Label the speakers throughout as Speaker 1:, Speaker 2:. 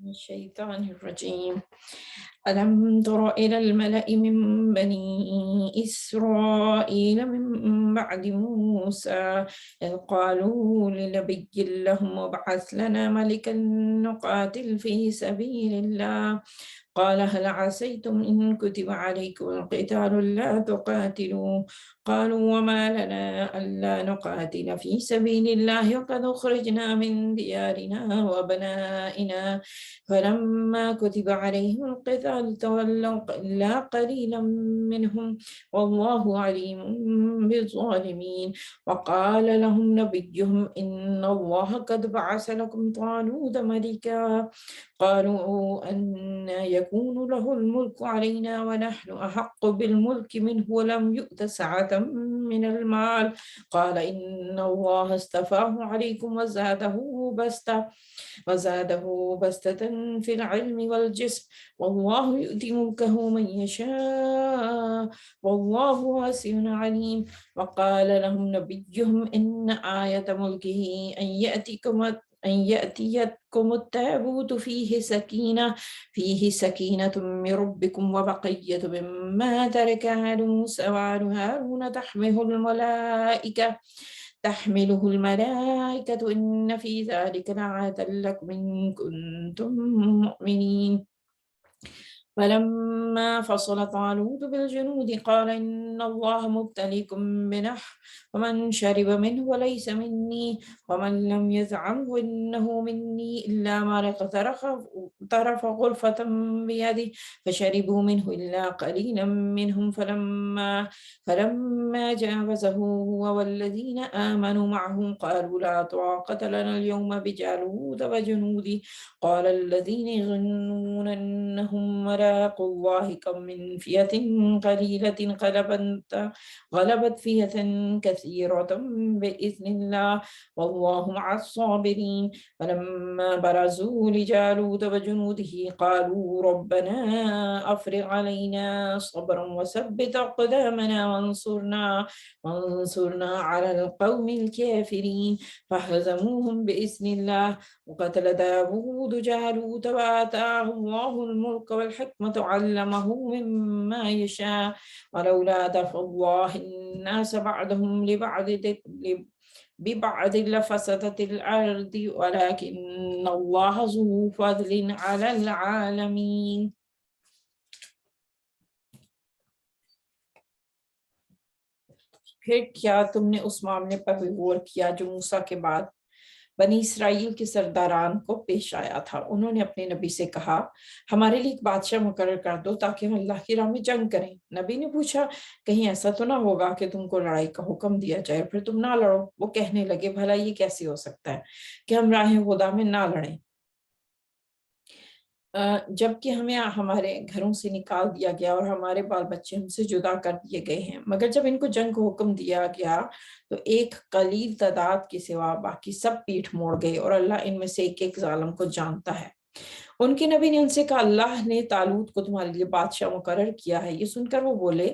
Speaker 1: الشيطان الرجيم. ألم تر إلى الملأ من بني إسرائيل من بعد موسى إذ قالوا لنبي لهم ابعث لنا ملكا نقاتل في سبيل الله قال هل عسيتم إن كتب عليكم القتال ألا تقاتلوا قالوا وما لنا ألا نقاتل في سبيل الله وقد أخرجنا من ديارنا وأبنائنا فلما كتب عليهم القتال تولوا إلا قليلا منهم والله عليم بالظالمين. وقال لهم نبيهم إن الله قد بعث لكم طالوت ملكا قالوا أن يكون له الملك علينا ونحن أحق بالملك منه ولم يؤت سعة من المال قال إن الله اصطفاه عليكم وزاده بسطة في العلم والجسم والله يؤتي ملكه من يشاء والله واسع عليم. وقال لهم نبيهم إن آية ملكه أن يأتيكم التابوت فيه سكينة من ربكم وبقية مما ترك آل موسى وآل هارون تحمله الملائكة إن في ذلك لآية لكم إن كنتم مؤمنين. فلما فصل طالوت بالجنود قال إن الله مبتليكم بنهر ومن شرب منه وليس مني ومن لم يطعمه إنه مني إلا من طرف غرفة بيده فشربوا منه إلا قليلا منهم فلما جاوزه هو والذين آمنوا معه قالوا لا طاقة لنا اليوم بجالوت وجنوده قال الذين يظنون أنهم ملاقو الله كم من فئة قليلة غلبت فئة كثيرة بإذن الله والله مع الصابرين. فلما برزوا لجالوت وجنوده قالوا ربنا أفرغ علينا صبرا وثبت أقدامنا وانصرنا على القوم الكافرين فهزموهم بإذن الله. وقتل داود جالوت وآتاه الله الملك والحكمة وعلمه مما يشاء ولولا دفع الله الناس بعضهم ببعض لفسدت الأرض ولكن الله ذو فضل على العالمين. پھر کیا تم نے اس معاملے پر غور کیا جو موسیٰ کے بعد بنی اسرائیل کے سرداران کو پیش آیا تھا؟ انہوں نے اپنے نبی سے کہا ہمارے لیے ایک بادشاہ مقرر کر دو تاکہ ہم اللہ کی راہ میں جنگ کریں۔ نبی نے پوچھا کہیں ایسا تو نہ ہوگا کہ تم کو لڑائی کا حکم دیا جائے پھر تم نہ لڑو؟ وہ کہنے لگے بھلا یہ کیسے ہو سکتا ہے کہ ہم راہ خدا میں نہ لڑیں جبکہ ہمیں ہمارے گھروں سے نکال دیا گیا اور ہمارے بال بچے ہم سے جدا کر دیے گئے ہیں۔ مگر جب ان کو جنگ کو حکم دیا گیا تو ایک قلیل تعداد کے سوا باقی سب پیٹھ موڑ گئے اور اللہ ان میں سے ایک ایک ظالم کو جانتا ہے۔ ان کے نبی نے ان سے کہا اللہ نے طالوت کو تمہارے لیے بادشاہ مقرر کیا ہے۔ یہ سن کر وہ بولے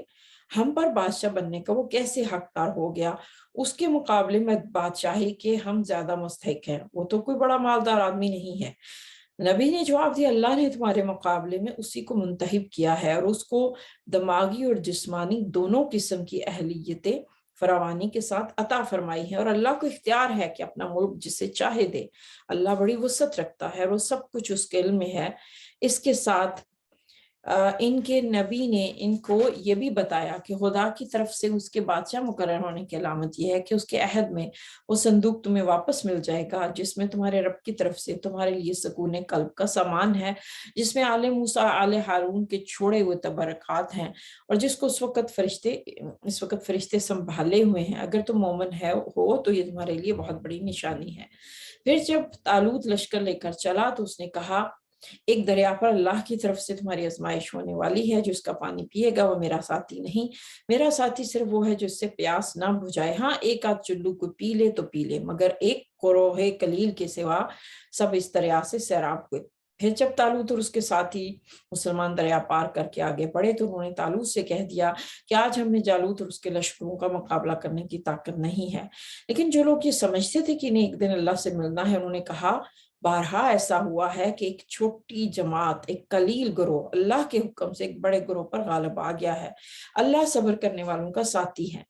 Speaker 1: ہم پر بادشاہ بننے کا وہ کیسے حقدار ہو گیا؟ اس کے مقابلے میں بادشاہی کے ہم زیادہ مستحق ہیں، وہ تو کوئی بڑا مالدار آدمی نہیں ہے۔ نبی نے جواب دیا اللہ نے تمہارے مقابلے میں اسی کو منتخب کیا ہے اور اس کو دماغی اور جسمانی دونوں قسم کی اہلیتیں فراوانی کے ساتھ عطا فرمائی ہیں اور اللہ کو اختیار ہے کہ اپنا ملک جسے چاہے دے۔ اللہ بڑی وسعت رکھتا ہے اور وہ سب کچھ اس کے علم میں ہے۔ اس کے ساتھ ان کے نبی نے ان کو یہ بھی بتایا کہ خدا کی طرف سے اس کے بادشاہ مقرر ہونے کی علامت یہ ہے کہ اس کے عہد میں وہ صندوق تمہیں واپس مل جائے گا جس میں تمہارے رب کی طرف سے تمہارے لیے سکون قلب کا سامان ہے، جس میں آل موسیٰ آل ہارون کے چھوڑے ہوئے تبرکات ہیں اور جس کو اس وقت فرشتے سنبھالے ہوئے ہیں۔ اگر تم مومن ہو تو یہ تمہارے لیے بہت بڑی نشانی ہے۔ پھر جب طالوت لشکر لے کر چلا تو اس نے کہا ایک دریا پر اللہ کی طرف سے تمہاری آزمائش ہونے والی ہے، جو اس کا پانی پیے گا وہ میرا ساتھی نہیں، میرا ساتھی صرف وہ ہے جو اس سے پیاس نہ بجھائے۔ ہاں ایک آدھ چلو کو پی لے تو پی لے، مگر ایک گروہ قلیل کے سوا سب اس دریا سے سیراب ہوئے۔ پھر جب طالوت اور اس کے ساتھی مسلمان دریا پار کر کے آگے بڑھے تو انہوں نے طالوت سے کہہ دیا کہ آج ہم میں جالوت اور اس کے لشکروں کا مقابلہ کرنے کی طاقت نہیں ہے۔ لیکن جو لوگ یہ سمجھتے تھے کہ انہیں ایک دن اللہ سے ملنا ہے، انہوں نے کہا بارہا ایسا ہوا ہے کہ ایک چھوٹی جماعت، ایک قلیل گروہ اللہ کے حکم سے ایک بڑے گروہ پر غالب آ گیا ہے۔ اللہ صبر کرنے والوں کا ساتھی ہے۔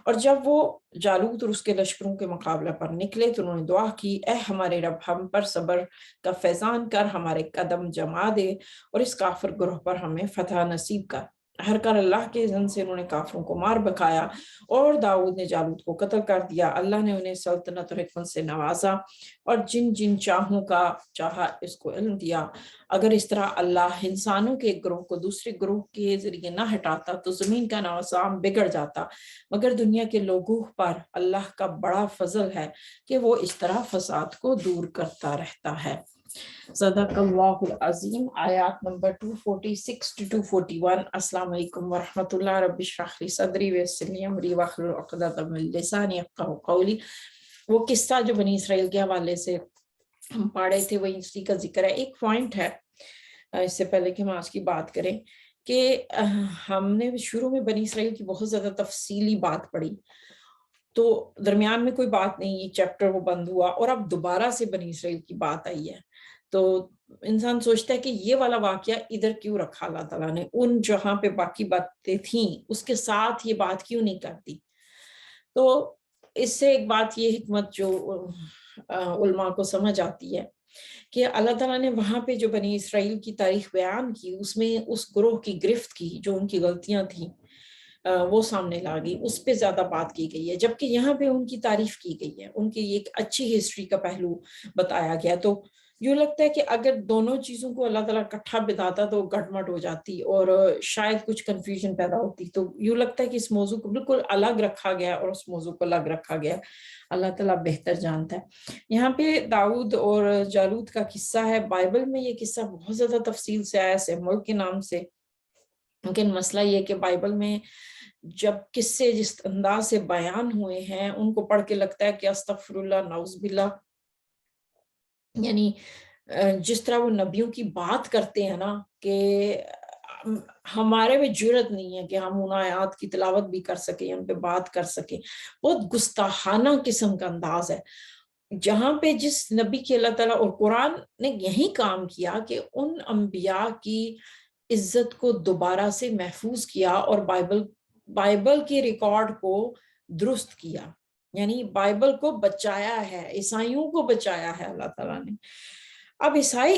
Speaker 1: اور جب وہ جالوت اور اس کے لشکروں کے مقابلہ پر نکلے تو انہوں نے دعا کی، اے ہمارے رب، ہم پر صبر کا فیضان کر، ہمارے قدم جما دے اور اس کافر گروہ پر ہمیں فتح نصیب کر۔ ہر کر اللہ کے اذن سے انہوں نے کافروں کو مار بکایا اور داؤد نے جالوت کو قتل کر دیا۔ اللہ نے انہیں سلطنت اور حکمت سے نوازا اور جن جن چاہوں کا چاہا اس کو علم دیا۔ اگر اس طرح اللہ انسانوں کے ایک گروہ کو دوسرے گروہ کے ذریعے نہ ہٹاتا تو زمین کا نظام بگڑ جاتا، مگر دنیا کے لوگوں پر اللہ کا بڑا فضل ہے کہ وہ اس طرح فساد کو دور کرتا رہتا ہے۔ صدق اللہ العظیم۔ آیات نمبر 246 to 241۔ السلام علیکم ورحمۃ اللہ۔ رب اشرح لی صدری ویسر لی امری واحلل عقدۃ من لسانی یفقہوا قولی۔ وہ قصہ جو بنی اسرائیل کے حوالے سے ہم پڑھے تھے وہی اسی کا ذکر ہے۔ ایک پوائنٹ ہے اس سے پہلے کہ ہم آج کی بات کریں کہ ہم نے شروع میں بنی اسرائیل کی بہت زیادہ تفصیلی بات پڑھی، تو درمیان میں کوئی بات نہیں، یہ چیپٹر وہ بند ہوا اور اب دوبارہ سے بنی اسرائیل کی بات آئی ہے، تو انسان سوچتا ہے کہ یہ والا واقعہ ادھر کیوں رکھا اللہ تعالیٰ نے، ان جہاں پہ باقی باتیں تھیں اس کے ساتھ یہ بات کیوں نہیں کرتی۔ تو اس سے ایک بات یہ حکمت جو علماء کو سمجھ آتی ہے کہ اللہ تعالیٰ نے وہاں پہ جو بنی اسرائیل کی تاریخ بیان کی اس میں اس گروہ کی گرفت کی، جو ان کی غلطیاں تھیں وہ سامنے لا گئی، اس پہ زیادہ بات کی گئی ہے، جبکہ یہاں پہ ان کی تعریف کی گئی ہے، ان کی ایک اچھی ہسٹری کا پہلو بتایا گیا۔ تو یوں لگتا ہے کہ اگر دونوں چیزوں کو اللہ تعالیٰ اکٹھا بتاتا تو گھٹمٹ ہو جاتی اور شاید کچھ کنفیوژن پیدا ہوتی، تو یوں لگتا ہے کہ اس موضوع کو بالکل الگ رکھا گیا اور اس موضوع کو الگ رکھا گیا، اللہ تعالیٰ بہتر جانتا ہے۔ یہاں پہ داؤد اور جالوت کا قصہ ہے، بائبل میں یہ قصہ بہت زیادہ تفصیل سے آیا سیموئیل کے نام سے، لیکن مسئلہ یہ کہ بائبل میں جب قصے جس انداز سے بیان ہوئے ہیں ان کو پڑھ کے لگتا ہے کہ استغفر اللہ نعوذ باللہ، یعنی جس طرح وہ نبیوں کی بات کرتے ہیں نا کہ ہمارے میں جرت نہیں ہے کہ ہم ان آیات کی تلاوت بھی کر سکیں، ان پہ بات کر سکیں، بہت گستاخانہ قسم کا انداز ہے، جہاں پہ جس نبی کی اللہ تعالیٰ اور قرآن نے یہی کام کیا کہ ان انبیاء کی عزت کو دوبارہ سے محفوظ کیا اور بائبل کے ریکارڈ کو درست کیا، یعنی بائبل کو بچایا ہے، عیسائیوں کو بچایا ہے اللہ تعالیٰ نے۔ اب عیسائی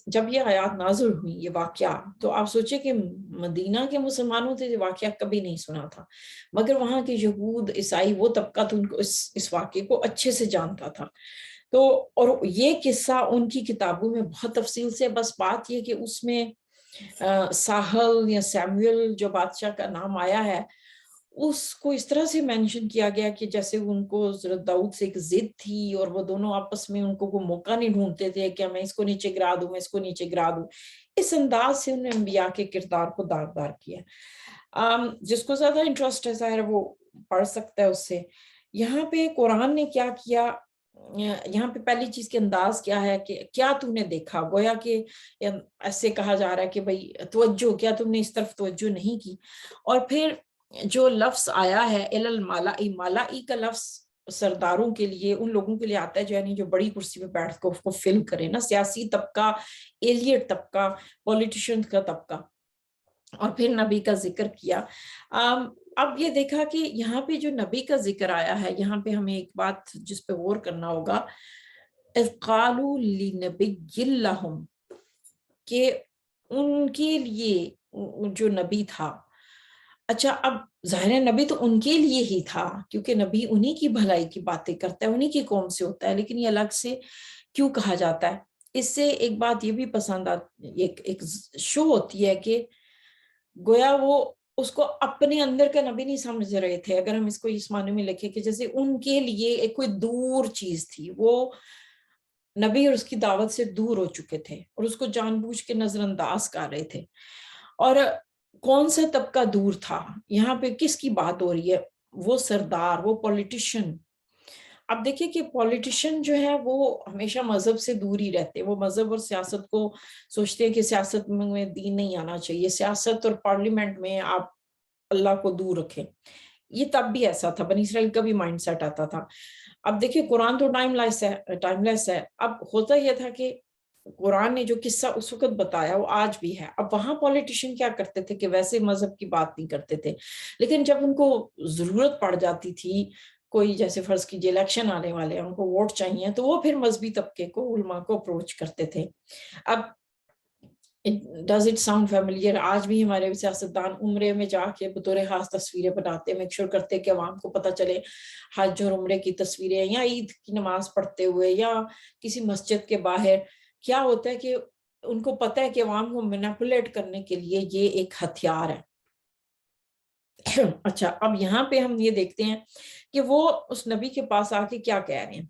Speaker 1: جب یہ آیات نازل ہوئی یہ واقعہ، تو آپ سوچیں کہ مدینہ کے مسلمانوں سے یہ واقعہ کبھی نہیں سنا تھا، مگر وہاں کے یہود عیسائی وہ طبقہ تو ان کو اس واقعے کو اچھے سے جانتا تھا، تو اور یہ قصہ ان کی کتابوں میں بہت تفصیل سے، بس بات یہ کہ اس میں ساحل یا سیموئل جو بادشاہ کا نام آیا ہے اس کو اس طرح سے مینشن کیا گیا کہ جیسے ان کو حضرت داؤد سے ایک ضد تھی اور وہ دونوں آپس میں ان کو کوئی موقع نہیں ڈھونڈتے تھے کہ میں اس کو نیچے گرا دوں، میں اس کو نیچے گرا دوں، اس انداز سے انہوں نے انبیاء کے کردار کو داغدار کیا۔ جس کو زیادہ انٹرسٹ ہے ظاہر وہ پڑھ سکتا ہے اس سے۔ یہاں پہ قرآن نے کیا کیا، یہاں پہ پہلی چیز کے انداز کیا ہے کہ کیا تم نے دیکھا، گویا کہ ایسے کہا جا رہا ہے کہ بھئی توجہ، کیا تم نے اس طرف توجہ نہیں کی، اور پھر جو لفظ آیا ہے المالائی، مالائی کا لفظ سرداروں کے لیے، ان لوگوں کے لیے آتا ہے جو یعنی جو بڑی کرسی پہ بیٹھ کے اس کو فل کرے نا، سیاسی طبقہ، ایلیٹ طبقہ، پولیٹیشین کا طبقہ، اور پھر نبی کا ذکر کیا۔ اب یہ دیکھا کہ یہاں پہ جو نبی کا ذکر آیا ہے، یہاں پہ ہمیں ایک بات جس پہ غور کرنا ہوگا، اذ قالوا لنبی لہم، کہ ان کے لیے جو نبی تھا، اچھا اب ظاہر نبی تو ان کے لیے ہی تھا کیونکہ نبی انہی کی بھلائی کی باتیں کرتا ہے، انہی کی قوم سے ہوتا ہے، لیکن یہ الگ سے کیوں کہا جاتا ہے؟ اس سے ایک بات یہ بھی پسند آتی، ایک شو ہوتی ہے کہ گویا وہ اس کو اپنے اندر کا نبی نہیں سمجھ رہے تھے، اگر ہم اس کو اس معنی میں لکھیں کہ جیسے ان کے لیے ایک کوئی دور چیز تھی، وہ نبی اور اس کی دعوت سے دور ہو چکے تھے اور اس کو جان بوجھ کے نظر انداز کر رہے تھے۔ اور کون سا طبقہ دور تھا؟ یہاں پہ کس کی بات ہو رہی ہے؟ وہ سردار، وہ پولیٹیشین۔ اب دیکھیے کہ پولیٹیشین جو ہے وہ ہمیشہ مذہب سے دور ہی رہتے ہیں، وہ مذہب اور سیاست کو سوچتے ہیں کہ سیاست میں دین نہیں آنا چاہیے، سیاست اور پارلیمنٹ میں آپ اللہ کو دور رکھیں. یہ تب بھی ایسا تھا، بنی اسرائیل کا بھی مائنڈ سیٹ آتا تھا. اب دیکھیے قرآن تو ٹائم لیس ہے. اب ہوتا یہ تھا کہ قرآن نے جو قصہ اس وقت بتایا وہ آج بھی ہے. اب وہاں پولیٹیشین کیا کرتے تھے کہ ویسے مذہب کی بات نہیں کرتے تھے، لیکن جب ان کو ضرورت پڑ جاتی تھی، کوئی جیسے فرض کیجیے الیکشن آنے والے ہیں، ان کو ووٹ چاہیے، تو وہ پھر مذہبی طبقے کو، علماء کو اپروچ کرتے تھے. اب ڈز اٹ ساؤنڈ فیملیئر؟ آج بھی ہمارے سیاستدان عمرے میں جا کے بطور خاص تصویریں بناتے، میک شور کرتے کہ عوام کو پتہ چلے حج اور عمرے کی تصویریں، یا عید کی نماز پڑھتے ہوئے یا کسی مسجد کے باہر. کیا ہوتا ہے کہ ان کو پتہ ہے کہ عوام کو مینیپولیٹ کرنے کے لیے یہ ایک ہتھیار ہے. اچھا، اب یہاں پہ ہم یہ دیکھتے ہیں کہ وہ اس نبی کے پاس آ کے کیا کہہ رہے ہیں.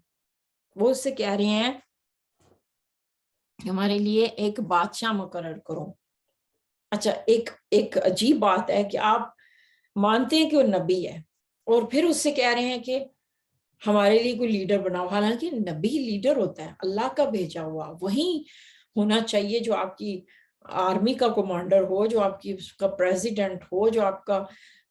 Speaker 1: وہ اس سے کہہ رہے ہیں ہمارے لیے ایک بادشاہ مقرر کرو. اچھا، ایک عجیب بات ہے کہ آپ مانتے ہیں کہ وہ نبی ہے اور پھر اس سے کہہ رہے ہیں کہ ہمارے لیے کوئی لیڈر بناؤ. حالانکہ نبی لیڈر ہوتا ہے، اللہ کا بھیجا ہوا، وہی ہونا چاہیے جو آپ کی آرمی کا کمانڈر ہو، جو آپ کی اس کا پریزیڈنٹ ہو، جو آپ کا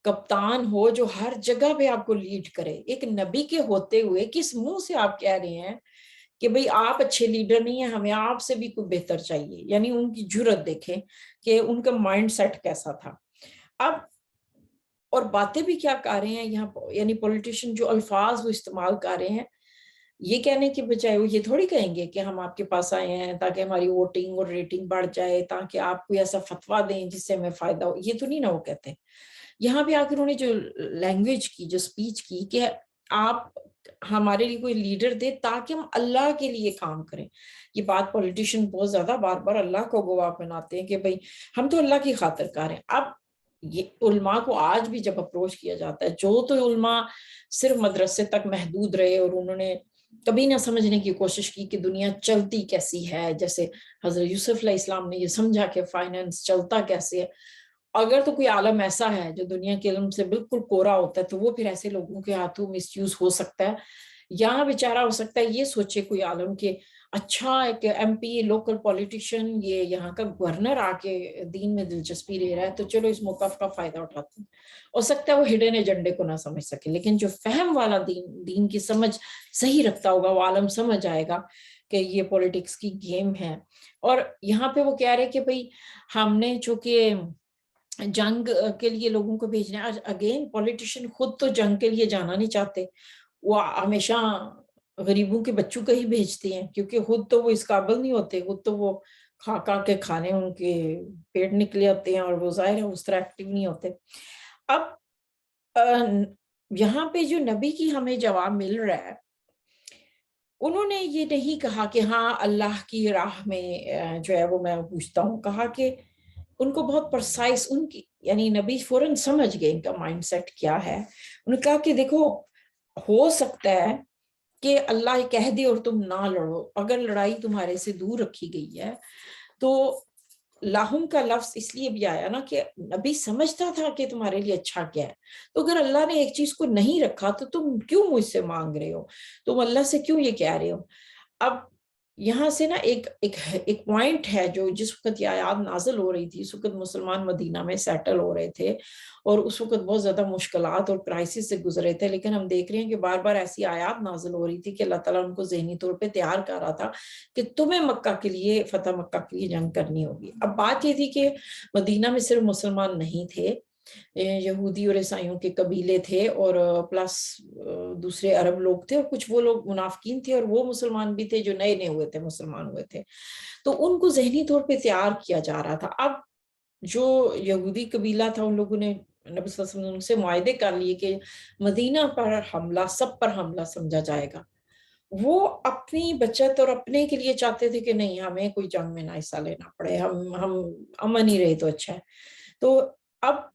Speaker 1: کپتان ہو، جو ہر جگہ پہ آپ کو لیڈ کرے. ایک نبی کے ہوتے ہوئے کس منہ سے آپ کہہ رہے ہیں کہ بھئی آپ اچھے لیڈر نہیں ہیں، ہمیں آپ سے بھی کوئی بہتر چاہیے؟ یعنی ان کی جرت دیکھیں کہ ان کا مائنڈ سیٹ کیسا تھا. اب اور باتیں بھی کیا کر رہے ہیں یہاں، یعنی پولیٹیشین جو الفاظ وہ استعمال کر رہے ہیں، یہ کہنے کی بجائے وہ یہ تھوڑی کہیں گے کہ ہم آپ کے پاس آئے ہیں تاکہ ہماری ووٹنگ اور ریٹنگ بڑھ جائے، تاکہ آپ کوئی ایسا فتویٰ دیں جس سے ہمیں فائدہ ہو. یہ تو نہیں نا وہ کہتے. یہاں پہ آخر انہوں نے جو لینگویج کی، جو اسپیچ کی کہ آپ ہمارے لیے کوئی لیڈر دے تاکہ ہم اللہ کے لیے کام کریں. یہ بات پولیٹیشین بہت زیادہ بار بار اللہ کو گواہ بناتے ہیں کہ بھئی ہم تو اللہ کی خاطر کار ہیں. اب یہ علماء کو آج بھی جب اپروچ کیا جاتا ہے، جو تو علماء صرف مدرسے تک محدود رہے اور انہوں نے کبھی نہ سمجھنے کی کوشش کی کہ دنیا چلتی کیسی ہے، جیسے حضرت یوسف علیہ السلام نے یہ سمجھا کہ فائنانس چلتا کیسے ہے. اگر تو کوئی عالم ایسا ہے جو دنیا کے علم سے بالکل کورا ہوتا ہے تو وہ پھر ایسے لوگوں کے ہاتھوں مس یوز ہو سکتا ہے. یہاں بیچارہ ہو سکتا ہے یہ سوچے کوئی عالم کہ اچھا ایک ایم پی لوکل پولیٹیشین یہ یہاں کا گورنر آ کے دین میں دلچسپی لے رہا ہے تو چلو اس موقع کا فائدہ اٹھاتے ہیں. ہو سکتا ہے وہ ہڈن ایجنڈے کو نہ سمجھ سکے، لیکن جو فہم والا دین کی سمجھ صحیح رکھتا ہوگا وہ عالم سمجھ آئے گا کہ یہ پولیٹکس کی گیم ہے. اور یہاں پہ وہ کہہ رہے کہ بھئی ہم نے چونکہ جنگ کے لیے لوگوں کو بھیجنا ہے. اگین پولیٹیشین خود تو جنگ کے لیے جانا نہیں چاہتے، وہ ہمیشہ غریبوں کے بچوں کا ہی بھیجتے ہیں کیونکہ خود تو وہ اس قابل نہیں ہوتے، خود تو وہ کھا کھا کے کھانے ان کے پیٹ نکلے ہوتے ہیں اور وہ ظاہر ہے اس طرح ایکٹیو نہیں ہوتے. اب یہاں پہ جو نبی کی ہمیں جواب مل رہا ہے، انہوں نے یہ نہیں کہا کہ ہاں اللہ کی راہ میں جو ہے وہ میں پوچھتا ہوں، کہا کہ ان کو بہت پرسائز ان کی، یعنی نبی فوراً سمجھ گئے ان کا مائنڈ سیٹ کیا ہے. انہوں نے کہا کہ دیکھو ہو سکتا ہے کہ اللہ کہہ دے اور تم نہ لڑو، اگر لڑائی تمہارے سے دور رکھی گئی ہے تو لاہم کا لفظ اس لیے بھی آیا نا کہ نبی سمجھتا تھا کہ تمہارے لیے اچھا کیا ہے. تو اگر اللہ نے ایک چیز کو نہیں رکھا تو تم کیوں مجھ سے مانگ رہے ہو، تم اللہ سے کیوں یہ کہہ رہے ہو. اب یہاں سے نا ایک پوائنٹ ہے جو جس وقت یہ آیات نازل ہو رہی تھی، اس وقت مسلمان مدینہ میں سیٹل ہو رہے تھے اور اس وقت بہت زیادہ مشکلات اور کرائسس سے گزرے تھے، لیکن ہم دیکھ رہے ہیں کہ بار بار ایسی آیات نازل ہو رہی تھی کہ اللہ تعالیٰ ان کو ذہنی طور پہ تیار کر رہا تھا کہ تمہیں مکہ کے لیے، فتح مکہ کے لیے جنگ کرنی ہوگی. اب بات یہ تھی کہ مدینہ میں صرف مسلمان نہیں تھے، یہودی اور عیسائیوں کے قبیلے تھے اور پلس دوسرے عرب لوگ تھے اور کچھ وہ لوگ منافقین تھے اور وہ مسلمان بھی تھے جو نئے نئے ہوئے تھے، مسلمان ہوئے تھے. تو ان کو ذہنی طور پہ تیار کیا جا رہا تھا. اب جو یہودی قبیلہ تھا ان لوگوں نے نبی صلی اللہ علیہ وسلم سے معاہدے کر لیے کہ مدینہ پر حملہ سب پر حملہ سمجھا جائے گا. وہ اپنی بچت اور اپنے کے لیے چاہتے تھے کہ نہیں ہمیں کوئی جنگ میں نہ حصہ لینا پڑے، ہم امن ہی رہے تو اچھا ہے. تو اب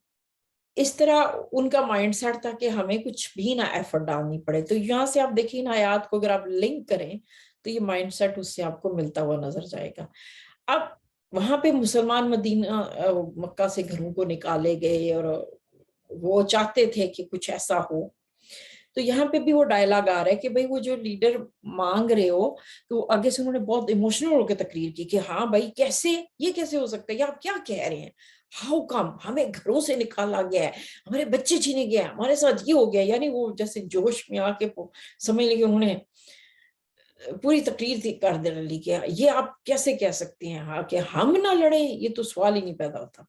Speaker 1: اس طرح ان کا مائنڈ سیٹ تھا کہ ہمیں کچھ بھی نہ ایفرٹ ڈالنی پڑے. تو یہاں سے آپ دیکھیں نا آیات کو اگر آپ لنک کریں تو یہ مائنڈ سیٹ اس سے آپ کو ملتا ہوا نظر جائے گا. اب وہاں پہ مسلمان مدینہ مکہ سے گھروں کو نکالے گئے اور وہ چاہتے تھے کہ کچھ ایسا ہو تو یہاں پہ بھی وہ ڈائلاگ آ رہا ہے کہ بھائی وہ جو لیڈر مانگ رہے ہو، تو آگے سے انہوں نے بہت ایموشنل ہو کے تقریر کی کہ ہاں بھائی کیسے، یہ کیسے ہو سکتا ہے، یہ آپ کیا کہہ رہے ہیں، ہاؤ کم، ہمیں گھروں سے نکالا گیا ہے، ہمارے بچے چھینے گئے، ہمارے ساتھ یہ ہو گیا. یعنی وہ جیسے جوش میں آ کے سمجھ لے کہ انہوں نے پوری تقریر تھی کر ڈالی کہ یہ آپ کیسے کہہ سکتے ہیں ہاں کہ ہم نہ لڑیں، یہ تو سوال ہی نہیں پیدا ہوتا،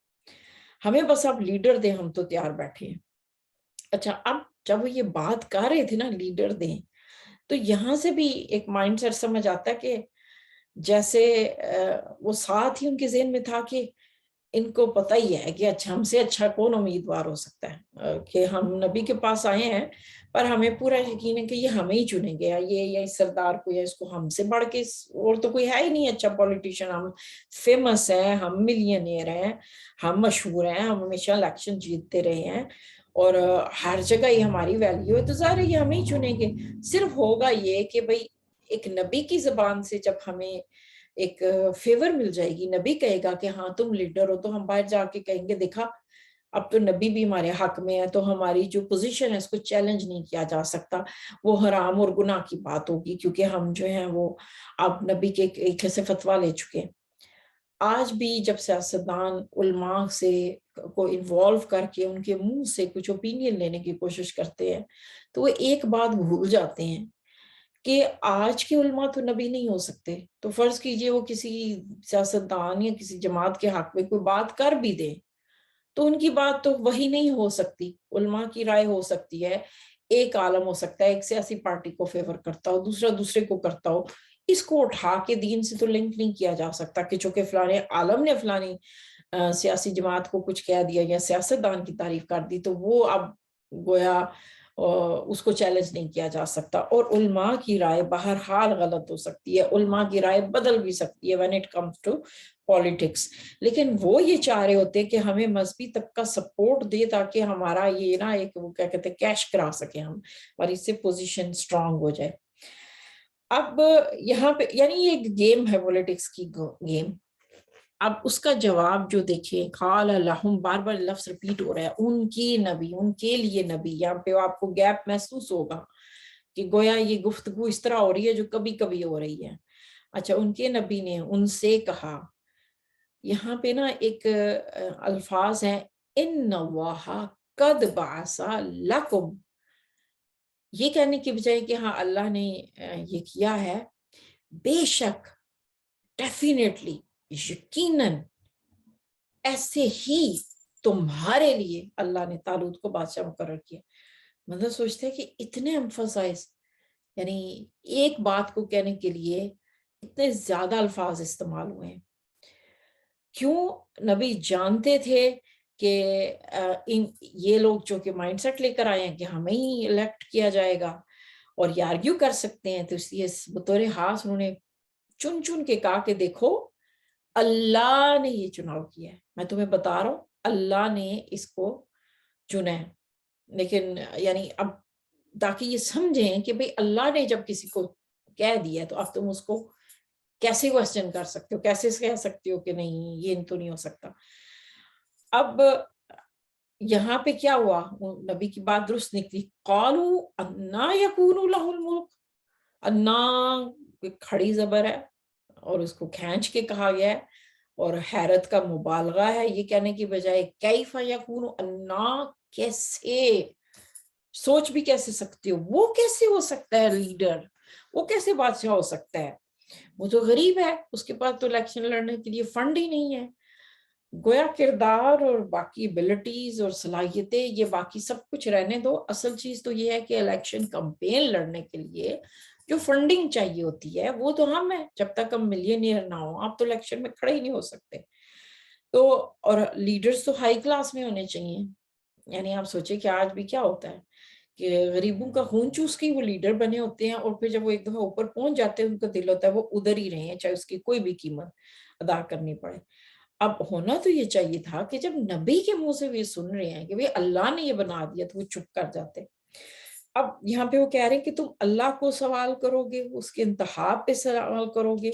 Speaker 1: ہمیں بس آپ لیڈر دیں، ہم تو تیار بیٹھے ہیں. اچھا، اب جب وہ یہ بات کر رہے تھے نا لیڈر دیں، تو یہاں سے بھی ایک مائنڈ سیٹ سمجھ آتا ہے کہ جیسے وہ ساتھ ہی ان کے ذہن میں تھا کہ ان کو پتہ ہی ہے کہ اچھا ہم سے اچھا کون امیدوار ہو سکتا ہے، کہ ہم نبی کے پاس آئے ہیں پر ہمیں پورا یقین ہے کہ یہ ہمیں ہی چنیں گے، یہ یا اس سردار کو یا اس کو ہم سے بڑھ کے اور تو کوئی ہے ہی نہیں اچھا پولیٹیشین. ہم فیمس ہیں، ہم ملینئر ہیں، ہم مشہور ہیں، ہم ہمیشہ الیکشن جیتتے رہے ہیں اور ہر جگہ یہ ہماری ویلیو ہے، تو ظاہر ہے یہ ہمیں ہی چنیں گے. صرف ہوگا یہ کہ بھئی ایک نبی کی زبان سے جب ہمیں ایک فیور مل جائے گی، نبی کہے گا کہ ہاں تم لیڈر ہو، تو ہم باہر جا کے کہیں گے دیکھا اب تو نبی بھی ہمارے حق میں ہے، تو ہماری جو پوزیشن ہے اس کو چیلنج نہیں کیا جا سکتا، وہ حرام اور گناہ کی بات ہوگی، کیونکہ ہم جو ہیں وہ اب نبی کے ایک سے فتویٰ لے چکے ہیں. آج بھی جب سیاستدان علماء سے کو انوالو کر کے ان کے منہ سے کچھ اوپینین لینے کی کوشش کرتے ہیں تو وہ ایک بات بھول جاتے ہیں کہ آج کے علماء تو نبی نہیں ہو سکتے. تو فرض کیجئے وہ کسی سیاستدان یا کسی جماعت کے حق میں کوئی بات کر بھی دیں تو ان کی بات تو وہی نہیں ہو سکتی، علماء کی رائے ہو سکتی ہے، ایک عالم ہو سکتا ہے ایک سیاسی پارٹی کو فیور کرتا ہو، دوسرا دوسرے کو کرتا ہو، اس کو اٹھا کے دین سے تو لنک نہیں کیا جا سکتا کہ چونکہ فلانے عالم نے فلانی سیاسی جماعت کو کچھ کہہ دیا یا سیاستدان کی تعریف کر دی تو وہ اب گویا اس کو چیلنج نہیں کیا جا سکتا. اور علماء کی رائے بہرحال غلط ہو سکتی ہے، علماء کی رائے بدل بھی سکتی ہے when it comes to politics. لیکن وہ یہ چاہ رہے ہوتے کہ ہمیں مذہبی طبقہ سپورٹ دے تاکہ ہمارا یہ نا ایک وہ کیا کہتے ہیں کیش کرا سکے ہم اور اس سے پوزیشن سٹرونگ ہو جائے. اب یہاں پہ یعنی یہ ایک گیم ہے پولیٹکس کی گیم. اب اس کا جواب جو دیکھیں قال لہم، بار بار لفظ ریپیٹ ہو رہا ہے، ان کی نبی، ان کے لیے نبی. یہاں پہ آپ کو گیپ محسوس ہوگا کہ گویا یہ گفتگو اس طرح ہو رہی ہے جو کبھی کبھی ہو رہی ہے. اچھا، ان کے نبی نے ان سے کہا. یہاں پہ نا ایک الفاظ ہیں ان اللہ قد بعث لکم، یہ کہنے کی بجائے کہ ہاں اللہ نے یہ کیا ہے، بے شک، ڈیفینیٹلی، یقیناً، ایسے ہی تمہارے لیے اللہ نے طالوت کو بادشاہ مقرر کیا. مطلب سوچتے ہیں کہ اتنے emphasize، یعنی ایک بات کو کہنے کے لیے اتنے زیادہ الفاظ استعمال ہوئے ہیں. کیوں؟ نبی جانتے تھے کہ یہ لوگ جو کہ مائنڈ سیٹ لے کر آئے ہیں کہ ہمیں ہی الیکٹ کیا جائے گا اور یہ آرگیو کر سکتے ہیں، تو اس لیے بطور خاص انہوں نے چن چن کے کہا کہ دیکھو اللہ نے یہ چناؤ کیا ہے، میں تمہیں بتا رہا ہوں اللہ نے اس کو چنا ہے. لیکن یعنی اب تاکہ یہ سمجھیں کہ بھئی اللہ نے جب کسی کو کہہ دیا تو اب تم اس کو کیسے کوسچن کر سکتے ہو، کیسے کہہ سکتے ہو کہ نہیں یہ تو نہیں ہو سکتا. اب یہاں پہ کیا ہوا، نبی کی بات درست نکلی. قالوا انا یکون لہ الملک، انا کھڑی زبر ہے اور اس کو کھینچ کے کہا گیا ہے اور حیرت کا مبالغہ ہے یہ کہنے کی بجائے کیف یکون، انا کیسے، سوچ بھی کیسے سکتے ہو، وہ کیسے ہو سکتا ہے لیڈر، وہ کیسے بادشاہ ہو سکتا ہے، وہ تو غریب ہے، اس کے پاس تو الیکشن لڑنے کے لیے فنڈ ہی نہیں ہے. گویا کردار اور باقی ابیلٹیز اور صلاحیتیں یہ باقی سب کچھ رہنے دو، اصل چیز تو یہ ہے کہ الیکشن کمپین لڑنے کے لیے جو فنڈنگ چاہیے ہوتی ہے وہ تو ہم ہیں. جب تک ہم ملینئر نہ ہوں آپ تو الیکشن میں کھڑے ہی نہیں ہو سکتے. تو اور لیڈرز تو ہائی کلاس میں ہونے چاہیے. یعنی آپ سوچیں کہ آج بھی کیا ہوتا ہے کہ غریبوں کا خون چوس کے وہ لیڈر بنے ہوتے ہیں اور پھر جب وہ ایک دفعہ اوپر پہنچ جاتے ہیں ان کا دل ہوتا ہے وہ ادھر ہی رہے ہیں چاہے اس کی کوئی بھی قیمت ادا کرنی پڑے. اب ہونا تو یہ چاہیے تھا کہ جب نبی کے منہ سے وہ سن رہے ہیں کہ اللہ نے یہ بنا دیا تو وہ چپ کر جاتے. اب یہاں پہ وہ کہہ رہے ہیں کہ تم اللہ کو سوال کرو گے، اس کے انتہا پہ سوال کرو گے.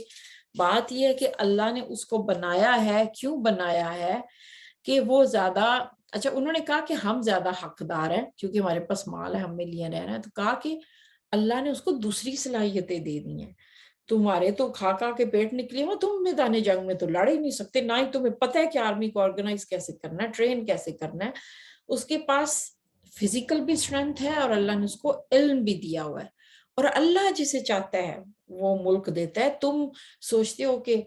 Speaker 1: بات یہ ہے کہ اللہ نے اس کو بنایا ہے، کیوں بنایا ہے کہ وہ زیادہ اچھا انہوں نے کہا کہ ہم زیادہ حقدار ہیں کیونکہ ہمارے پاس مال ہے, ہم میں لیے رہنا ہے, تو کہا کہ اللہ نے اس کو دوسری صلاحیتیں دے دی ہیں. تمہارے تو کھا کھا کے پیٹ نکلے ہو, تم میدان جنگ میں تو لڑ ہی نہیں سکتے, نہ ہی تمہیں پتہ ہے کہ آرمی کو آرگنائز کیسے کرنا ہے, ٹرین کیسے کرنا ہے. اس کے پاس فزیکل بھی اسٹرینتھ ہے اور اللہ نے اس کو علم بھی دیا ہوا ہے, اور اللہ جسے چاہتا ہے وہ ملک دیتا ہے. تم سوچتے ہو کہ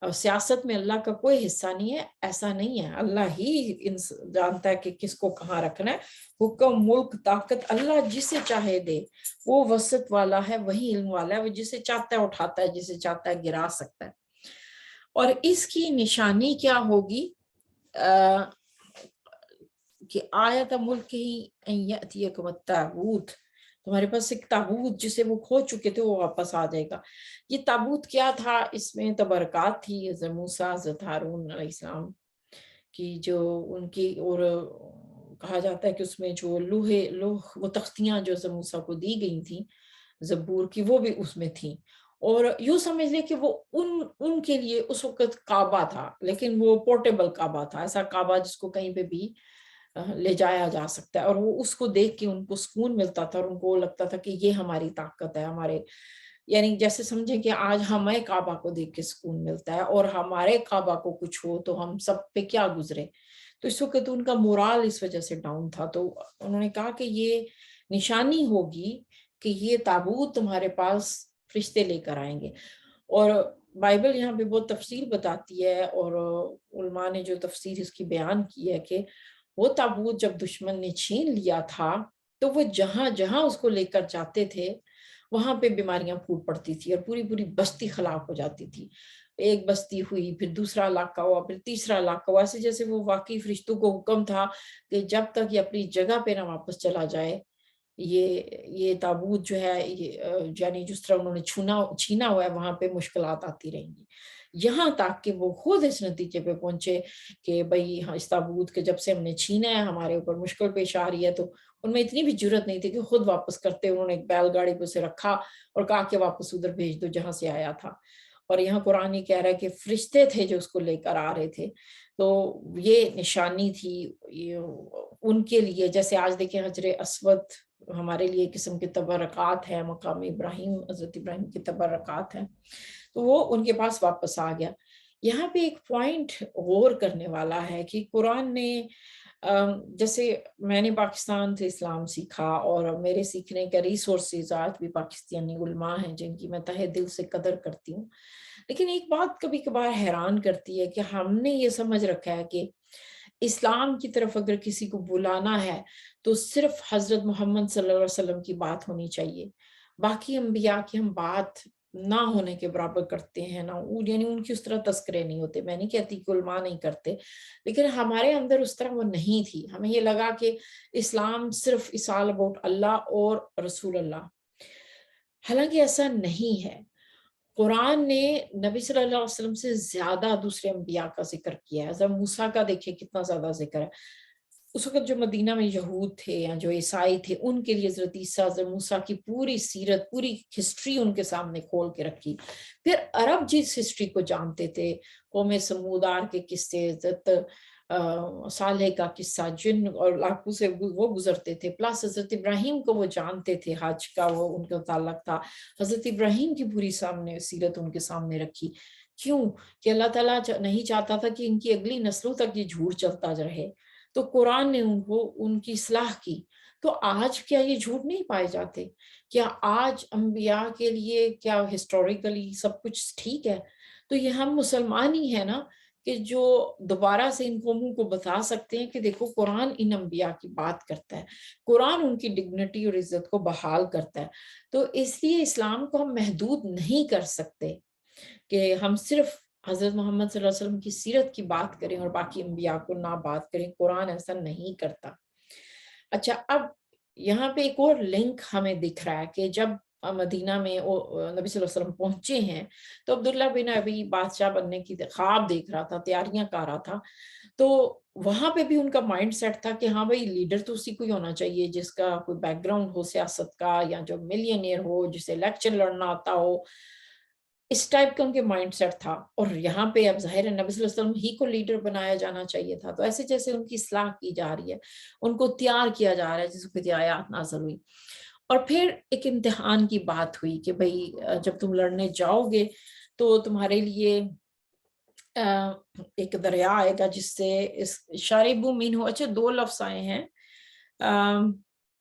Speaker 1: سیاست میں اللہ کا کوئی حصہ نہیں ہے, ایسا نہیں ہے. اللہ ہی جانتا ہے کہ کس کو کہاں رکھنا ہے. حکم, ملک, طاقت اللہ جسے چاہے دے. وہ وسط والا ہے, وہی علم والا ہے, وہ جسے چاہتا ہے اٹھاتا ہے, جسے چاہتا ہے گرا سکتا ہے. اور اس کی نشانی کیا ہوگی کہ آیت ملک ہی ان یأتیکم التابوت, تمہارے پاس ایک تابوت جسے وہ کھو چکے تھے وہ واپس آ جائے گا. یہ تابوت کیا تھا؟ اس میں تبرکات تھی حضرت موسیٰ, حضرت ہارون علیہ السلام کی, جو ان کی, اور کہا جاتا ہے کہ اس میں جو لوح وہ تختیاں جو حضرت موسیٰ کو دی گئی تھیں زبور کی, وہ بھی اس میں تھیں. اور یوں سمجھ لیں کہ وہ ان کے لیے اس وقت کعبہ تھا, لیکن وہ پورٹیبل کعبہ تھا, ایسا کعبہ جس کو کہیں پہ بھی لے جایا جا سکتا ہے. اور وہ اس کو دیکھ کے ان کو سکون ملتا تھا, اور ان کو لگتا تھا کہ یہ ہماری طاقت ہے, ہمارے, یعنی جیسے سمجھیں کہ آج ہمیں کعبہ کو دیکھ کے سکون ملتا ہے, اور ہمارے کعبہ کو کچھ ہو تو ہم سب پہ کیا گزرے. تو اس وقت ان کا مورال اس وجہ سے ڈاؤن تھا. تو انہوں نے کہا کہ یہ نشانی ہوگی کہ یہ تابوت تمہارے پاس فرشتے لے کر آئیں گے. اور بائبل یہاں پہ بہت تفصیل بتاتی ہے, اور علماء نے جو تفسیر اس کی بیان کی ہے کہ وہ تابوت جب دشمن نے چھین لیا تھا تو وہ جہاں جہاں اس کو لے کر جاتے تھے وہاں پہ بیماریاں پھوٹ پڑتی تھی, اور پوری پوری بستی ہلاک ہو جاتی تھی. ایک بستی ہوئی, پھر دوسرا علاقہ ہوا, پھر تیسرا علاقہ ہوا, ایسے جیسے وہ واقعی فرشتوں کو حکم تھا کہ جب تک یہ اپنی جگہ پہ نہ واپس چلا جائے یہ تابوت جو ہے, یعنی جس طرح انہوں نے چھینا ہوا ہے وہاں پہ مشکلات آتی رہیں گی. یہاں تک کہ وہ خود اس نتیجے پہ پہنچے کہ بھئی اس تابوت کے جب سے ہم نے چھینا ہے ہمارے اوپر مشکل پیش آ رہی ہے. تو ان میں اتنی بھی جرت نہیں تھی کہ خود واپس کرتے, انہوں نے ایک بیل گاڑی پہ اسے رکھا اور کہا کہ واپس ادھر بھیج دو جہاں سے آیا تھا. اور یہاں قرآن یہ کہہ رہا ہے کہ فرشتے تھے جو اس کو لے کر آ رہے تھے. تو یہ نشانی تھی ان کے لیے. جیسے آج دیکھیں حجر اسود ہمارے لیے قسم کے تبرکات ہیں, مقام ابراہیم, حضرت ابراہیم کے تبرکات ہیں, تو وہ ان کے پاس واپس آ گیا. یہاں پہ ایک پوائنٹ غور کرنے والا ہے کہ قرآن نے, جیسے میں نے پاکستان سے اسلام سیکھا اور میرے سیکھنے کا ریسورسز آج بھی پاکستانی علماء ہیں جن کی میں تہہ دل سے قدر کرتی ہوں, لیکن ایک بات کبھی کبھار حیران کرتی ہے کہ ہم نے یہ سمجھ رکھا ہے کہ اسلام کی طرف اگر کسی کو بلانا ہے تو صرف حضرت محمد صلی اللہ علیہ وسلم کی بات ہونی چاہیے, باقی انبیاء کی ہم بات نہ ہونے کے برابر کرتے ہیں, نہ یعنی ان کی اس طرح تذکرے نہیں ہوتے. میں نہیں کہتی کہ علماء نہیں کرتے, لیکن ہمارے اندر اس طرح وہ نہیں تھی. ہمیں یہ لگا کہ اسلام صرف اس آل اباؤٹ اللہ اور رسول اللہ, حالانکہ ایسا نہیں ہے. قرآن نے نبی صلی اللہ علیہ وسلم سے زیادہ دوسرے انبیاء کا ذکر کیا ہے. حضرت موسیٰ کا دیکھیں کتنا زیادہ ذکر ہے. اس وقت جو مدینہ میں یہود تھے یا جو عیسائی تھے ان کے لیے حضرت عیسیٰ, حضرت موسیٰ کی پوری سیرت, پوری ہسٹری ان کے سامنے کھول کے رکھی. پھر عرب جس ہسٹری کو جانتے تھے, قوم سمودار کے قصے, حضرت صالح کا قصہ, جن اور لاکھوں سے وہ گزرتے تھے, پلس حضرت ابراہیم کو وہ جانتے تھے, حج کا وہ ان کا تعلق تھا, حضرت ابراہیم کی پوری سامنے سیرت ان کے سامنے رکھی. کیوں کہ اللہ تعالیٰ نہیں چاہتا تھا کہ ان کی اگلی نسلوں تک یہ جھوٹ چلتا رہے, تو قرآن نے ان کو ان کی اصلاح کی. تو آج کیا یہ جھوٹ نہیں پائے جاتے؟ کیا آج انبیاء کے لیے کیا ہسٹوریکلی سب کچھ ٹھیک ہے؟ تو یہ ہم مسلمان ہی ہیں نا کہ جو دوبارہ سے ان قوموں کو بتا سکتے ہیں کہ دیکھو قرآن ان انبیاء کی بات کرتا ہے, قرآن ان کی ڈگنیٹی اور عزت کو بحال کرتا ہے. تو اس لیے اسلام کو ہم محدود نہیں کر سکتے کہ ہم صرف حضرت محمد صلی اللہ علیہ وسلم کی سیرت کی بات کریں اور باقی انبیاء کو نہ بات کریں. قرآن ایسا نہیں کرتا. اچھا, اب یہاں پہ ایک اور لنک ہمیں دکھ رہا ہے کہ جب مدینہ میں نبی صلی اللہ علیہ وسلم پہنچے ہیں تو عبداللہ بن ابی بادشاہ بننے کی خواب دیکھ رہا تھا, تیاریاں کر رہا تھا. تو وہاں پہ بھی ان کا مائنڈ سیٹ تھا کہ ہاں بھائی لیڈر تو اسی کو ہی ہونا چاہیے جس کا کوئی بیک گراؤنڈ ہو سیاست کا, یا جو ملینئر ہو, جسے الیکشن لڑنا آتا ہو. اس ٹائپ کا ان کے مائنڈ سیٹ تھا. اور یہاں پہ اب ظاہر ہے نبی صلی اللہ علیہ وسلم ہی کو لیڈر بنایا جانا چاہیے تھا. تو ایسے جیسے ان کی اصلاح کی جا رہی ہے, ان کو تیار کیا جا رہا ہے, جس کو آیات نازل ہوئی. اور پھر ایک امتحان کی بات ہوئی کہ بھئی جب تم لڑنے جاؤ گے تو تمہارے لیے ایک دریا آئے گا جس سے شاربو منہ. اچھا, 2 لفظ آئے ہیں.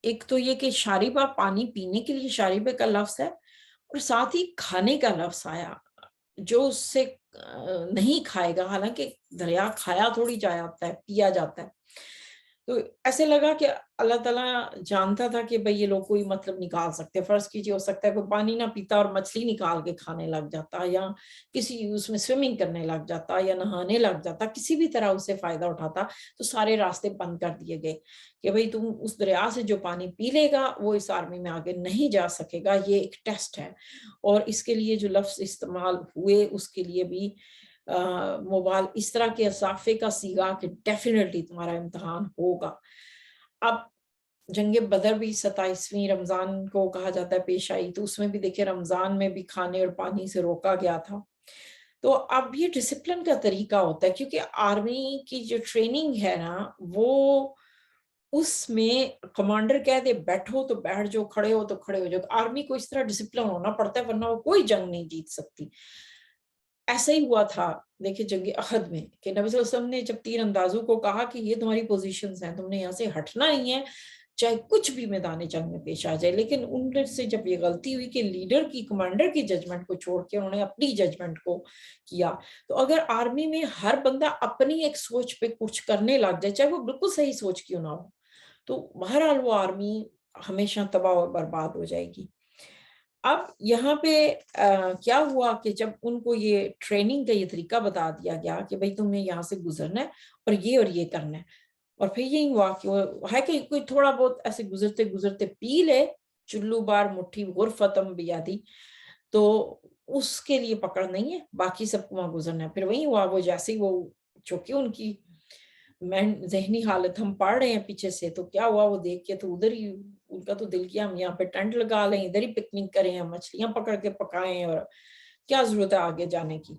Speaker 1: ایک تو یہ کہ شاربہ پانی پینے کے لیے شاربہ کا لفظ ہے, اور ساتھ ہی کھانے کا لفظ آیا, جو اس سے نہیں کھائے گا. حالانکہ دریا کھایا تھوڑی جاتا ہے, پیا جاتا ہے. تو ایسے لگا کہ اللہ تعالیٰ جانتا تھا کہ بھئی یہ لوگ کوئی مطلب نکال سکتے. فرض کیجیے ہو سکتا ہے کوئی پانی نہ پیتا اور مچھلی نکال کے کھانے لگ جاتا, یا کسی اس میں سوئمنگ کرنے لگ جاتا, یا نہانے لگ جاتا, کسی بھی طرح اس سے فائدہ اٹھاتا. تو سارے راستے بند کر دیے گئے کہ بھئی تم اس دریا سے جو پانی پی لے گا وہ اس آرمی میں آگے نہیں جا سکے گا. یہ ایک ٹیسٹ ہے. اور اس کے لیے جو لفظ استعمال ہوئے اس کے لیے بھی موبائل اس طرح کے اضافے کا سیگا کہ ڈیفینیٹلی تمہارا امتحان ہوگا. اب جنگ بدر بھی 27ویں رمضان کو کہا جاتا ہے پیش آئی, تو اس میں بھی دیکھیں رمضان میں بھی کھانے اور پانی سے روکا گیا تھا. تو اب یہ ڈسپلن کا طریقہ ہوتا ہے, کیونکہ آرمی کی جو ٹریننگ ہے نا, وہ اس میں کمانڈر کہہ دے بیٹھو تو بیٹھ جاؤ, کھڑے ہو تو کھڑے ہو جاؤ. آرمی کو اس طرح ڈسپلن ہونا پڑتا ہے, ورنہ وہ کوئی جنگ نہیں جیت سکتی. ایسا ہی ہوا تھا دیکھیں جنگ احد میں کہ نبی صلی اللہ علیہ وسلم نے جب تیر اندازوں کو کہا کہ یہ تمہاری پوزیشنز ہیں, تم نے یہاں سے ہٹنا نہیں ہے چاہے کچھ بھی میدان جنگ میں پیش آ جائے. لیکن ان سے جب یہ غلطی ہوئی کہ لیڈر کی, کمانڈر کی ججمنٹ کو چھوڑ کے انہوں نے اپنی ججمنٹ کو کیا. تو اگر آرمی میں ہر بندہ اپنی ایک سوچ پہ کچھ کرنے لگ جائے, چاہے وہ بالکل صحیح سوچ کیوں نہ ہو, تو بہرحال وہ آرمی ہمیشہ تباہ اور برباد ہو جائے گی. اب یہاں پہ کیا ہوا کہ جب ان کو یہ ٹریننگ کا یہ طریقہ بتا دیا گیا کہ بھئی تم نے یہاں سے گزرنا ہے اور یہ کرنا ہے, اور پھر یہی ہوا کہ وہ ہے کہ کوئی تھوڑا بہت ایسے گزرتے گزرتے پی لے چلو بار مٹھی غرفتم بیادی, تو اس کے لیے پکڑ نہیں ہے, باقی سب کو وہاں گزرنا ہے. پھر وہی ہوا, وہ جیسے ہی وہ چونکہ ان کی ذہنی حالت ہم پڑھ رہے ہیں پیچھے سے, تو کیا ہوا وہ دیکھ کے تو ادھر ہی ان کا تو دل کیا ہم یہاں پہ ٹینٹ لگا لیں, ادھر ہی پکنک کریں, ہم مچھلیاں پکڑ کے پکائیں, اور کیا ضرورت ہے آگے جانے کی.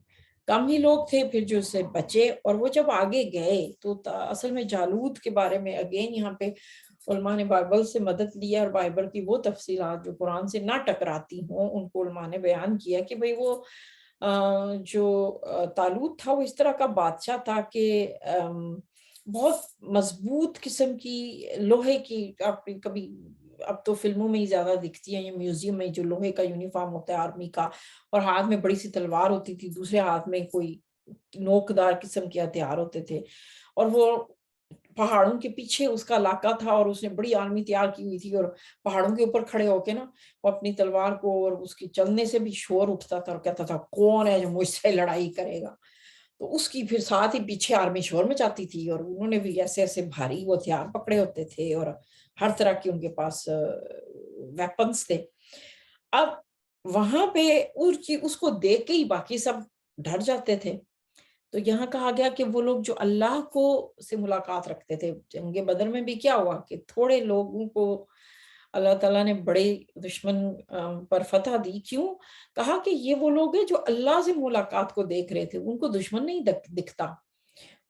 Speaker 1: کم ہی لوگ تھے پھر جو سے بچے. اور وہ جب آگے گئے تو اصل میں جالوت کے بارے میں اگین یہاں پہ علماء نے بائبل سے مدد لیا, اور بائبل کی وہ تفصیلات جو قرآن سے نہ ٹکراتی ہوں ان کو علماء نے بیان کیا کہ بھئی وہ جو طالوت تھا وہ اس طرح کا بادشاہ تھا کہ بہت مضبوط قسم کی لوہے کی, آپ کبھی اب تو فلموں میں ہی زیادہ دکھتی ہیں, یہ میوزیم میں جو لوہے کا یونیفارم ہوتا ہے آرمی کا, اور ہاتھ میں بڑی سی تلوار ہوتی تھی, دوسرے ہاتھ میں کوئی نوکدار قسم کے ہتھیار ہوتے تھے, اور وہ پہاڑوں کے پیچھے اس کا علاقہ تھا, اور اس نے بڑی آرمی تیار کی ہوئی تھی, اور پہاڑوں کے اوپر کھڑے ہو کے نا وہ اپنی تلوار کو, اور اس کے چلنے سے بھی شور اٹھتا تھا, اور کہتا تھا کون ہے جو مجھ سے لڑائی کرے گا. تو اس کی پھر ساتھ ہی پیچھے آرمی شور مچاتی تھی, اور انہوں نے بھی ایسے ایسے بھاری وہ ہتھیار پکڑے ہوتے تھے, اور ہر طرح کے ان کے پاس ویپنز تھے. اب وہاں پہ اس کو دیکھ کے ہی باقی سب ڈر جاتے تھے. تو یہاں کہا گیا کہ وہ لوگ جو اللہ کو سے ملاقات رکھتے تھے, جنگ بدر میں بھی کیا ہوا کہ تھوڑے لوگوں کو اللہ تعالیٰ نے بڑے دشمن پر فتح دی. کیوں کہا کہ یہ وہ لوگ ہیں جو اللہ سے ملاقات کو دیکھ رہے تھے, ان کو دشمن نہیں دکھتا,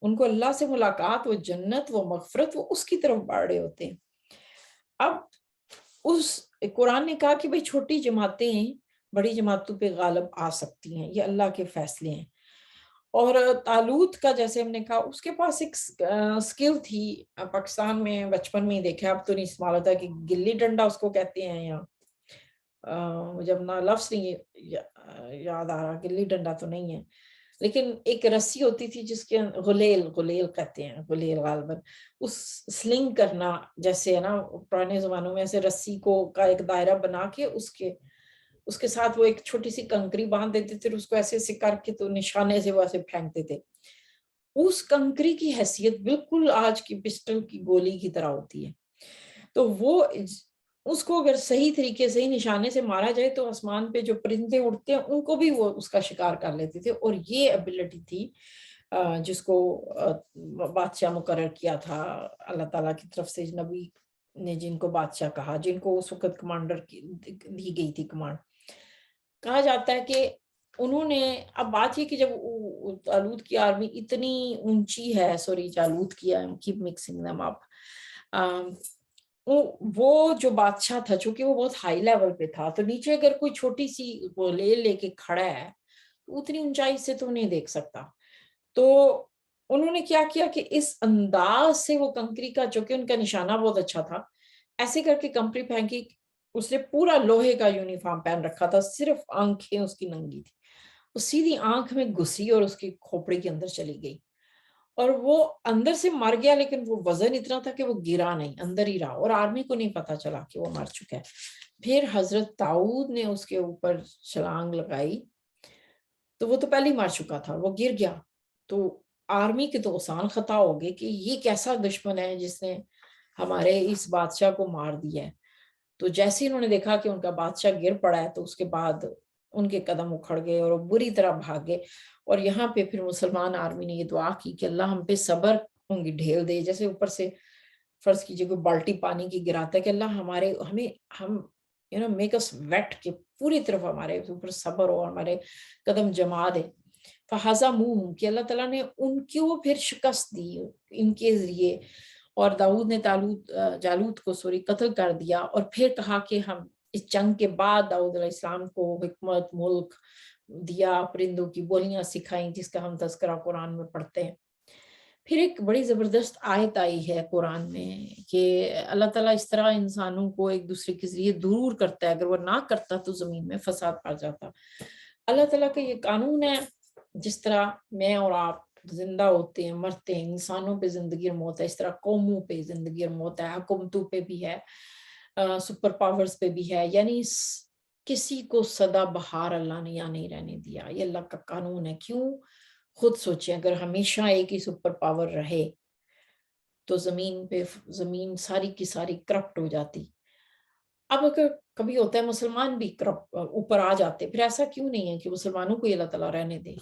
Speaker 1: ان کو اللہ سے ملاقات, وہ جنت, وہ مغفرت, وہ اس کی طرف بڑھ رہے ہوتے ہیں. اب اس قرآن نے کہا کہ بھئی چھوٹی جماعتیں بڑی جماعتوں پہ غالب آ سکتی ہیں, یہ اللہ کے فیصلے ہیں. اور طالوت کا جیسے ہم نے کہا اس کے پاس ایک سکل تھی, پاکستان میں بچپن میں ہی دیکھا, اب تو نہیں استعمال ہوتا, کہ گلی ڈنڈا اس کو کہتے ہیں, یا مجھے اپنا لفظ نہیں یاد آ رہا, گلی ڈنڈا تو نہیں ہے, لیکن ایک رسی ہوتی تھی جس کے غلیل کہتے ہیں, غلیل غالباً, اس سلنگ کرنا جیسے ہے نا پرانے زمانوں میں, ایسے رسی کو کا ایک دائرہ بنا کے اس کے ساتھ وہ ایک چھوٹی سی کنکری باندھ دیتے تھے, اس کو ایسے ایسے کر کے تو نشانے سے وہ ایسے پھینکتے تھے. اس کنکری کی حیثیت بالکل آج کی پسٹل کی گولی کی طرح ہوتی ہے. تو وہ اس کو اگر صحیح طریقے سے ہی نشانے سے مارا جائے تو آسمان پہ جو پرندے اڑتے ہیں ان کو بھی وہ اس کا شکار کر لیتے تھے. اور یہ ایبلٹی تھی جس کو بادشاہ مقرر کیا تھا اللہ تعالیٰ کی طرف سے, نبی نے جن کو بادشاہ کہا, جن کو اس وقت کمانڈر دی گئی تھی کمانڈ. کہا جاتا ہے کہ انہوں نے اب بات یہ کہ جب جالوت کی آرمی اتنی اونچی ہے، جالوت کی keep mixing them up، وہ جو بادشاہ تھا چونکہ وہ بہت ہائی لیول پہ تھا، تو نیچے اگر کوئی چھوٹی سی وہ لے کے کھڑا ہے تو اتنی اونچائی سے تو نہیں دیکھ سکتا. تو انہوں نے کیا کیا کہ اس انداز سے وہ کنکری کا، چونکہ ان کا نشانہ بہت اچھا تھا، ایسے کر کے کنکری پھینکی. اس نے پورا لوہے کا یونیفارم پہن رکھا تھا، صرف آنکھیں اس کی ننگی تھی، وہ سیدھی آنکھ میں گھسی اور اس کی کھوپڑی کے اندر چلی گئی، اور وہ اندر سے مر گیا، لیکن وہ وزن اتنا تھا کہ وہ گرا نہیں، اندر ہی رہا، اور آرمی کو نہیں پتا چلا کہ وہ مر چکا ہے. پھر حضرت داؤد نے اس کے اوپر چھلانگ لگائی، تو وہ تو پہلے ہی مر چکا تھا، وہ گر گیا. تو آرمی کے تو آسان خطا ہو گئے کہ یہ کیسا دشمن ہے جس نے ہمارے اس بادشاہ کو مار دیا ہے. تو جیسے انہوں نے دیکھا کہ ان کا بادشاہ گر پڑا ہے، تو اس کے بعد ان کے قدم اکھڑ گئے اور وہ بری طرح بھاگے. اور یہاں پہ پھر مسلمان آرمی نے یہ دعا کی کہ اللہ ہم پہ صبر ہوں گی ڈھیل دے، جیسے اوپر سے فرض کیجئے کوئی بالٹی پانی کی گراتا ہے کہ اللہ ہم میک اس ویٹ کہ پوری طرف ہمارے اوپر صبر ہو، ہمارے قدم جما دے. فہزموہم کہ اللہ تعالیٰ نے ان کو پھر شکست دی ان کے ذریعے، اور داؤد نے جالوت کو قتل کر دیا. اور پھر کہا کہ ہم اس جنگ کے بعد داؤد علیہ السلام کو حکمت، ملک دیا، پرندوں کی بولیاں سکھائیں، جس کا ہم تذکرہ قرآن میں پڑھتے ہیں. پھر ایک بڑی زبردست آیت آئی ہے قرآن میں کہ اللہ تعالیٰ اس طرح انسانوں کو ایک دوسرے کے ذریعے دور کرتا ہے، اگر وہ نہ کرتا تو زمین میں فساد پڑ جاتا. اللہ تعالیٰ کا یہ قانون ہے، جس طرح میں اور آپ زندہ ہوتے ہیں، مرتے ہیں، انسانوں پہ زندگی اور موت ہے، اس طرح قوموں پہ زندگی اور موت ہے، حکومتوں پہ بھی ہے، سپر پاورز پہ بھی ہے. یعنی کسی کو سدا بہار اللہ نے یہاں نہیں رہنے دیا، یہ اللہ کا قانون ہے. کیوں؟ خود سوچیں، اگر ہمیشہ ایک ہی سپر پاور رہے تو زمین ساری کی ساری کرپٹ ہو جاتی. اب اگر کبھی ہوتا ہے مسلمان بھی اوپر آ جاتے، پھر ایسا کیوں نہیں ہے کہ مسلمانوں کو یہ اللہ تعالیٰ رہنے دے؟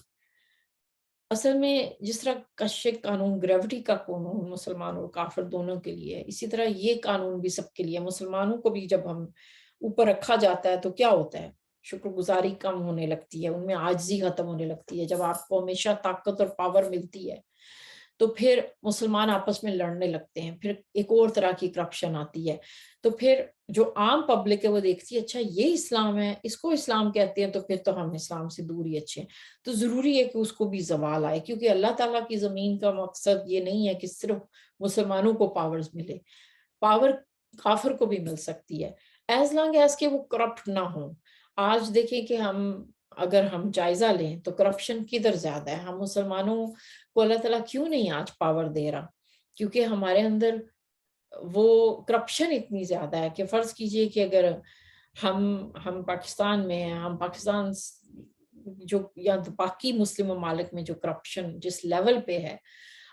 Speaker 1: اصل میں جس طرح کشش قانون، گریوٹی کا قانون مسلمان اور کافر دونوں کے لیے، اسی طرح یہ قانون بھی سب کے لیے. مسلمانوں کو بھی جب ہم اوپر رکھا جاتا ہے تو کیا ہوتا ہے؟ شکر گزاری کم ہونے لگتی ہے، ان میں عاجزی ختم ہونے لگتی ہے. جب آپ کو ہمیشہ طاقت اور پاور ملتی ہے تو پھر مسلمان آپس میں لڑنے لگتے ہیں، پھر ایک اور طرح کی کرپشن آتی ہے. تو پھر جو عام پبلک ہے وہ دیکھتی ہے اچھا یہ اسلام ہے، اس کو اسلام کہتے ہیں، تو پھر تو ہم اسلام سے دور ہی اچھے ہیں. تو ضروری ہے کہ اس کو بھی زوال آئے، کیونکہ اللہ تعالیٰ کی زمین کا مقصد یہ نہیں ہے کہ صرف مسلمانوں کو پاورز ملے، پاور کافر کو بھی مل سکتی ہے ایز لانگ ایز کہ وہ کرپٹ نہ ہوں. آج دیکھیں کہ اگر ہم جائزہ لیں تو کرپشن کدھر زیادہ ہے. ہم مسلمانوں کو اللہ تعالیٰ کیوں نہیں آج پاور دے رہا؟ کیونکہ ہمارے اندر وہ کرپشن اتنی زیادہ ہے کہ فرض کیجئے کہ اگر ہم پاکستان میں ہیں، ہم پاکستان جو یا باقی مسلم ممالک میں جو کرپشن جس لیول پہ ہے،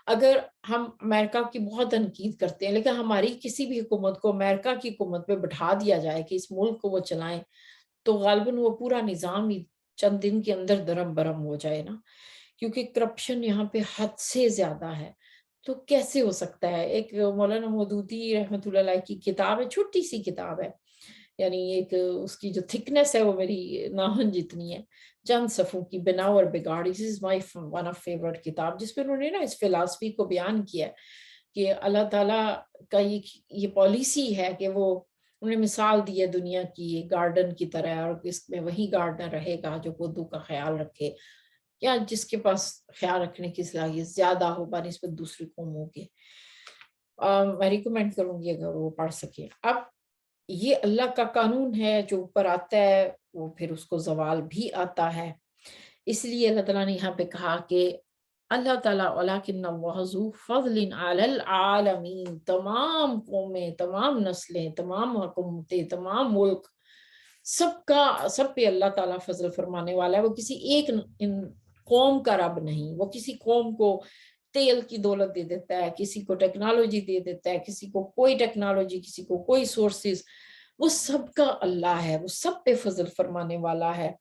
Speaker 1: اگر ہم امریکہ کی بہت تنقید کرتے ہیں، لیکن ہماری کسی بھی حکومت کو امریکہ کی حکومت پہ بٹھا دیا جائے کہ اس ملک کو وہ چلائیں، تو غالباً وہ پورا نظام ہی چند دن کے اندر درم برم ہو جائے نا، کیونکہ کرپشن یہاں پہ حد سے زیادہ ہے. تو کیسے ہو سکتا ہے؟ ایک مولانا مودودی رحمۃ اللہ علیہ کی کتاب ہے، چھوٹی سی کتاب ہے، یعنی ایک اس کی جو تھکنس ہے وہ میری ناخن جتنی ہے، چند صفحوں کی، بنا اور بگاڑ. This is my one of favorite کتاب، جس پہ انہوں نے نا اس فلسفی کو بیان کیا کہ اللہ تعالیٰ کا یہ پالیسی ہے کہ وہ انہوں نے مثال دی ہے دنیا کی گارڈن کی طرح، اور اس میں وہی گارڈنر رہے گا جو پودوں کا خیال رکھے، یا جس کے پاس خیال رکھنے کی صلاحیت زیادہ ہو بنسبت دوسری قوموں کے. میں ریکمینڈ کروں گی اگر وہ پڑھ سکے. اب یہ اللہ کا قانون ہے، جو اوپر آتا ہے وہ پھر اس کو زوال بھی آتا ہے. اس لیے اللہ تعالیٰ نے یہاں پہ کہا کہ اللہ تعالیٰ وَلَٰكِنَّ اللَّهَ ذُو فَضْلٍ عَلَى الْعَالَمِينَ، تمام قومیں، تمام نسلیں، تمام حکومتیں، تمام ملک، سب پہ اللہ تعالیٰ فضل فرمانے والا ہے. وہ کسی ایک قوم کا رب نہیں، وہ کسی قوم کو تیل کی دولت دے دیتا ہے، کسی کو ٹیکنالوجی دے دیتا ہے، کسی کو کوئی ٹیکنالوجی، کسی کو کوئی سورسز. وہ سب کا اللہ ہے، وہ سب پہ فضل فرمانے والا ہے،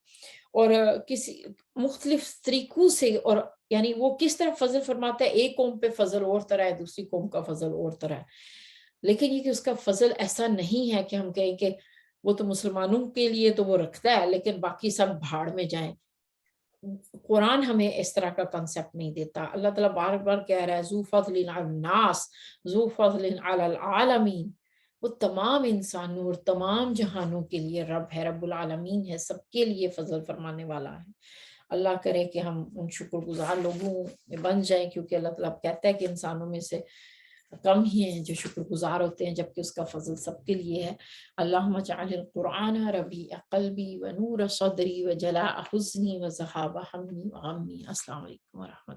Speaker 1: اور کسی مختلف طریقوں سے. اور یعنی وہ کس طرح فضل فرماتا ہے، ایک قوم پہ فضل اور طرح ہے، دوسری قوم کا فضل اور طرح ہے. لیکن یہ کہ اس کا فضل ایسا نہیں ہے کہ ہم کہیں کہ وہ تو مسلمانوں کے لیے تو وہ رکھتا ہے لیکن باقی سب بھاڑ میں جائیں. قرآن ہمیں اس طرح کا کنسپٹ نہیں دیتا۔ اللہ تعالیٰ بار بار کہہ رہا ہے ذو فضل علی الناس، ذو فضل علی العالمین، وہ تمام انسانوں اور تمام جہانوں کے لیے رب ہے، رب العالمین ہے، سب کے لیے فضل فرمانے والا ہے۔ اللہ کرے کہ ہم ان شکر گزار لوگوں میں بن جائیں، کیونکہ اللہ تعالیٰ کہتا ہے کہ انسانوں میں سے کم ہی ہیں جو شکر گزار ہوتے ہیں، جبکہ اس کا فضل سب کے لیے ہے۔ اللہم اجعل القرآن ربیع قلبی و نور صدری و جلاء حزنی و ذہاب ہمی و غمی۔ السلام علیکم ورحمۃ اللہ۔